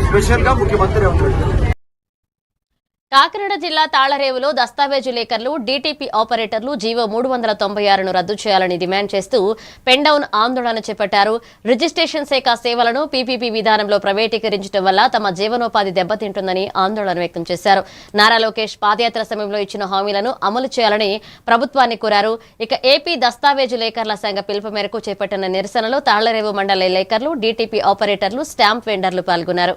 Special గా ముఖ్యమంత్రి ఉంటాడు. కాకినాడ జిల్లా తాళ్లరేవులో దస్తావేజు లేఖర్లు, డీటీపీ ఆపరేటర్లు జీవో 396ను రద్దు చేయాలని డిమాండ్ చేస్తూ పెండౌన్ ఆందోళన చేపట్టారు. రిజిస్ట్రేషన్ శాఖ సేవలను పీపీపీ విధానంలో ప్రైవేటీకరించడం వల్ల తమ జీవనోపాధి దెబ్బతింటుందని ఆందోళన వ్యక్తం చేశారు. నారా లోకేష్ పాదయాత్ర సమయంలో ఇచ్చిన హామీలను అమలు చేయాలని ప్రభుత్వాన్ని కోరారు. ఇక ఏపీ దస్తావేజు లేఖర్ల సంఘ పిలుపు మేరకు చేపట్టిన నిరసనలో తాళ్లరేవు మండల లేఖర్లు, డీటీపీ ఆపరేటర్లు, స్టాంప్ వెండర్లు పాల్గొన్నారు.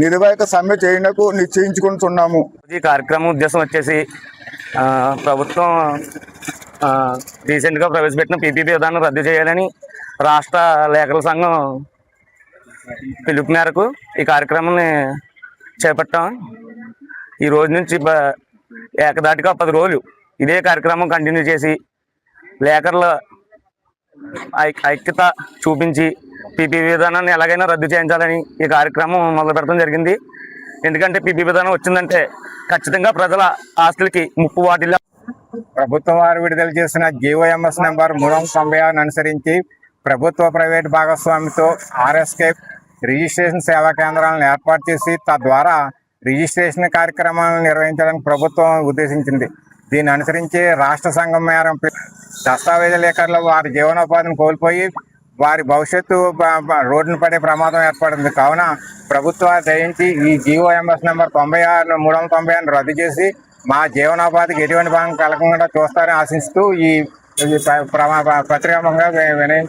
నిర్వాహక సమ్మె చేయడానికి నిశ్చయించుకుంటున్నాము. ఈ కార్యక్రమం ఉద్దేశం వచ్చేసి ప్రభుత్వం రీసెంట్గా ప్రవేశపెట్టిన పీపీపీ విధానం రద్దు చేయాలని రాష్ట్ర లేఖల సంఘం పిలుపు మేరకు ఈ కార్యక్రమాన్ని చేపట్టాం. ఈ రోజు నుంచి ఏకదాటిగా 10 రోజులు ఇదే కార్యక్రమం కంటిన్యూ చేసి లేఖర్ల ఐక్యత చూపించి పీపీ విధానాన్ని ఎలాగైనా రద్దు చేయించాలని ఈ కార్యక్రమం మొదలు పెడతాం జరిగింది. ఎందుకంటే పీపీ విధానం వచ్చిందంటే ఖచ్చితంగా ప్రజల ఆస్తులకి ముప్పు వాటిల్లో. ప్రభుత్వం వారు విడుదల చేసిన జీవోఎంఎస్ నెంబర్ 396 అనుసరించి ప్రభుత్వ ప్రైవేట్ భాగస్వామితో ఆర్ఎస్కే రిజిస్ట్రేషన్ సేవా కేంద్రాలను ఏర్పాటు చేసి తద్వారా రిజిస్ట్రేషన్ కార్యక్రమాలను నిర్వహించడానికి ప్రభుత్వం ఉద్దేశించింది. దీన్ని అనుసరించి రాష్ట్ర సంఘం మేరకు దస్తావేజు లేఖర్లు వారి జీవనోపాధిని కోల్పోయి వారి భవిష్యత్తు రోడ్డును పడే ప్రమాదం ఏర్పడింది. కావున ప్రభుత్వం దయించి ఈ జీవోఎంఎస్ నెంబర్ 396 రద్దు చేసి మా జీవనోపాధికి ఎటువంటి భాగం కలగకుండా చూస్తారని ఆశిస్తూ ఈ పత్రికాముఖంగా వినయం